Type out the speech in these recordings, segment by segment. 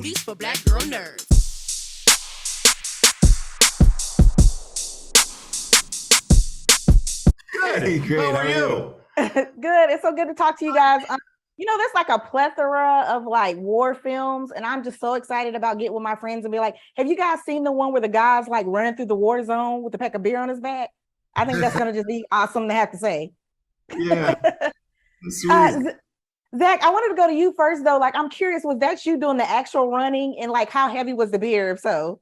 movies for black girl nerds. Good. Hey, great. How are you? Good. It's so good to talk to you guys. There's like a plethora of like war films, and I'm just so excited about getting with my friends and be like, have you guys seen the one where the guy's like running through the war zone with a pack of beer on his back? I think that's gonna just be awesome to have to say. Yeah. Sweet. Zach, I wanted to go to you first though. Like, I'm curious, was that you doing the actual running, and like how heavy was the beer, if so?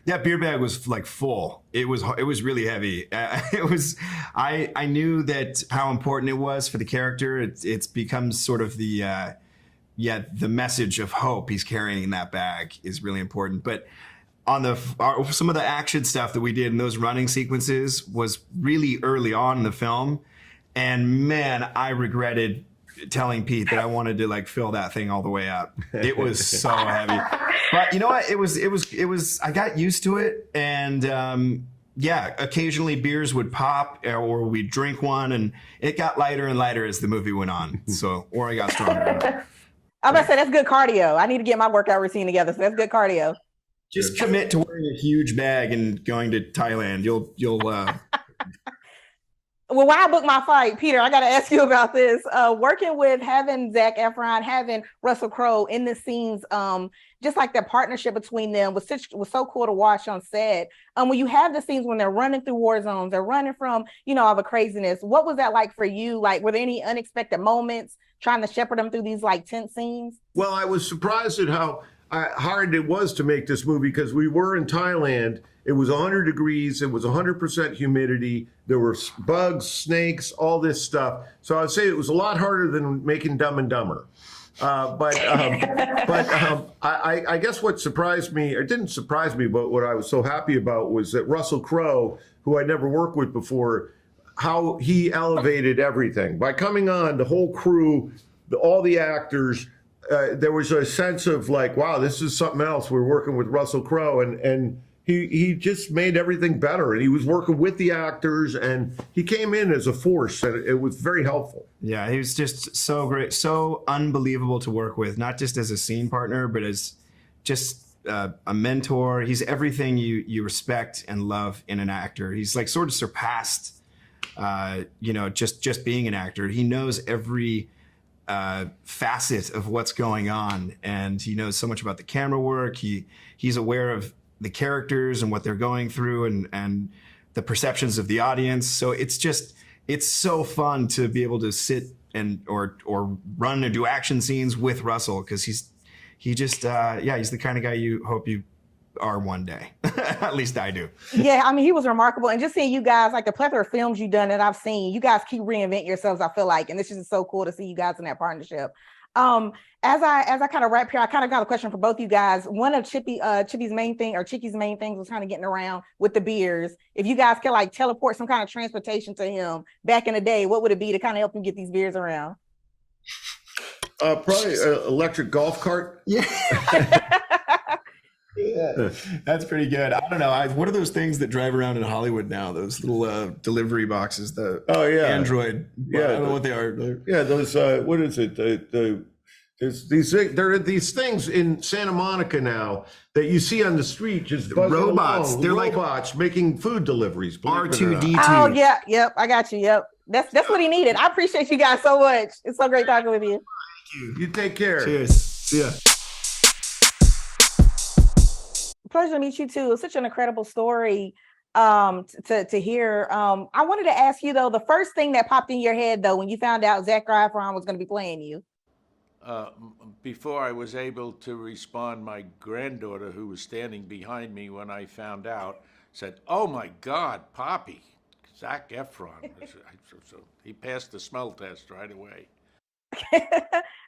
That beer bag was like full. It was really heavy. I knew that how important it was for the character. It's become sort of the message of hope he's carrying in that bag is really important. But on some of the action stuff that we did in those running sequences was really early on in the film, and man, I regretted telling Pete that I wanted to like fill that thing all the way up. It was so heavy. But you know what? It was. I got used to it, and occasionally beers would pop, or we'd drink one, and it got lighter and lighter as the movie went on. Or I got stronger. I'm about to say that's good cardio. I need to get my workout routine together, so that's good cardio. Just commit to wearing a huge bag and going to Thailand. You'll. Well, while I book my fight, Peter, I got to ask you about this. Working with having Zac Efron, having Russell Crowe in the scenes, just like the partnership between them was so cool to watch on set. When you have the scenes when they're running through war zones, they're running from, all the craziness. What was that like for you? Like, were there any unexpected moments trying to shepherd them through these like tense scenes? Well, I was surprised at how hard it was to make this movie because we were in Thailand. It was 100 degrees. It was 100% humidity. There were bugs, snakes, all this stuff. So I'd say it was a lot harder than making Dumb and Dumber. I guess what surprised me, or didn't surprise me, but what I was so happy about was that Russell Crowe, who I'd never worked with before, how he elevated everything. By coming on, the whole crew, all the actors, there was a sense of like, wow, this is something else. We're working with Russell Crowe, and he just made everything better. And he was working with the actors, and he came in as a force, and it was very helpful. Yeah, he was just so great, so unbelievable to work with, not just as a scene partner, but as just a mentor. He's everything you respect and love in an actor. He's like sort of surpassed, just being an actor. He knows every facet of what's going on, and he knows so much about the camera work. He's aware of the characters and what they're going through and the perceptions of the audience. So it's so fun to be able to sit or run and do action scenes with Russell, because he's the kind of guy you hope you are one day. At least I do. Yeah, I mean, he was remarkable. And just seeing you guys, like the plethora of films you've done that I've seen, you guys keep reinventing yourselves, I feel like. And this is so cool to see you guys in that partnership. As I kind of wrap here, I kind of got a question for both you guys. One of Chippy's main things was kind of getting around with the beers. If you guys could like teleport some kind of transportation to him back in the day, what would it be to kind of help him get these beers around? Probably an electric golf cart. Yeah. Yeah, that's pretty good. I don't know. What are those things that drive around in Hollywood now? Those little delivery boxes, Android. Yeah, I don't know what they are. Yeah, those. What is it? There are these things in Santa Monica now that you see on the street, just robots. They're robots making food deliveries. R2D2. Oh yeah, yep. I got you. Yep. That's what he needed. I appreciate you guys so much. It's so great talking with you. Thank you. You take care. Cheers. See ya. Pleasure to meet you too. It's such an incredible story to hear. I wanted to ask you though, the first thing that popped in your head though when you found out Zac Efron was going to be playing you. Before I was able to respond, my granddaughter, who was standing behind me when I found out, said, "Oh my God, Poppy, Zac Efron." So he passed the smell test right away.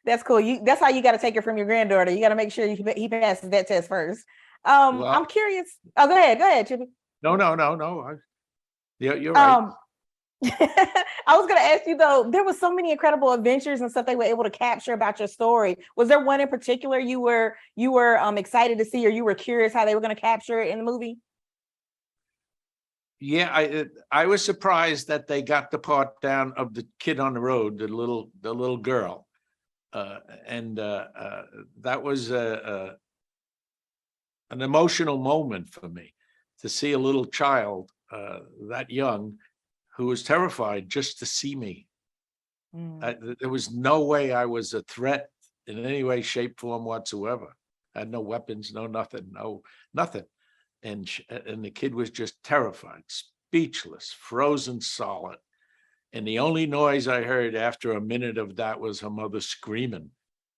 That's cool. That's how you got to take it from your granddaughter. You got to make sure he passes that test first. I'm curious. Oh, go ahead, Chippy. No. You're right. I was going to ask you though, there was so many incredible adventures and stuff they were able to capture about your story. Was there one in particular you were excited to see, or you were curious how they were going to capture it in the movie? Yeah, I was surprised that they got the part down of the kid on the road, the little girl, and that was an emotional moment for me to see a little child that young who was terrified just to see me. There was no way I was a threat in any way, shape, form whatsoever. I had no weapons, no nothing, no nothing. And the kid was just terrified, speechless, frozen solid. And the only noise I heard after a minute of that was her mother screaming.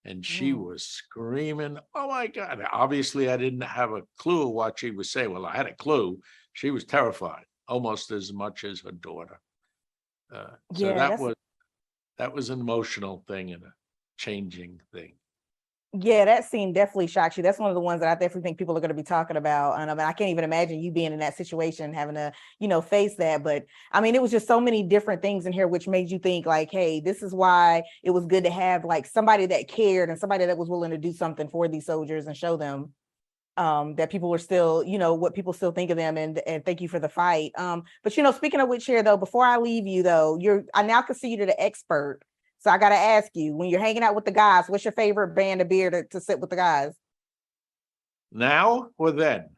And she was screaming, "Oh my God." Obviously, I didn't have a clue of what she was saying. Well, I had a clue. She was terrified almost as much as her daughter. So Yeah, that was an emotional thing and a changing thing. yeah, that scene definitely shocks you. That's one of the ones that I definitely think people are going to be talking about. And I mean, I can't even imagine you being in that situation, having to, face that. But I mean, it was just so many different things in here, which made you think like, hey, this is why it was good to have like somebody that cared and somebody that was willing to do something for these soldiers and show them that people were still, what people still think of them. And thank you for the fight. But, speaking of which here, though, before I leave you, though, I now consider you the expert. So I got to ask you, when you're hanging out with the guys, what's your favorite brand of beer to sit with the guys? Now or then?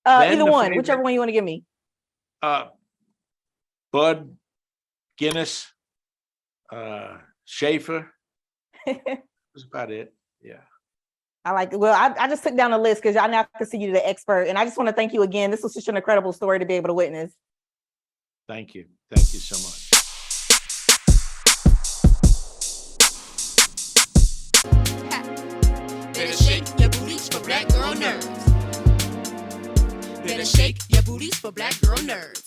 Either one, whichever one you want to give me. Bud, Guinness, Schaefer. That's about it. Yeah. I just took down the list because I now consider you the expert. And I just want to thank you again. This was such an incredible story to be able to witness. Thank you. Thank you so much. Better shake your booties for black girl nerves. Better shake your booties for black girl nerves.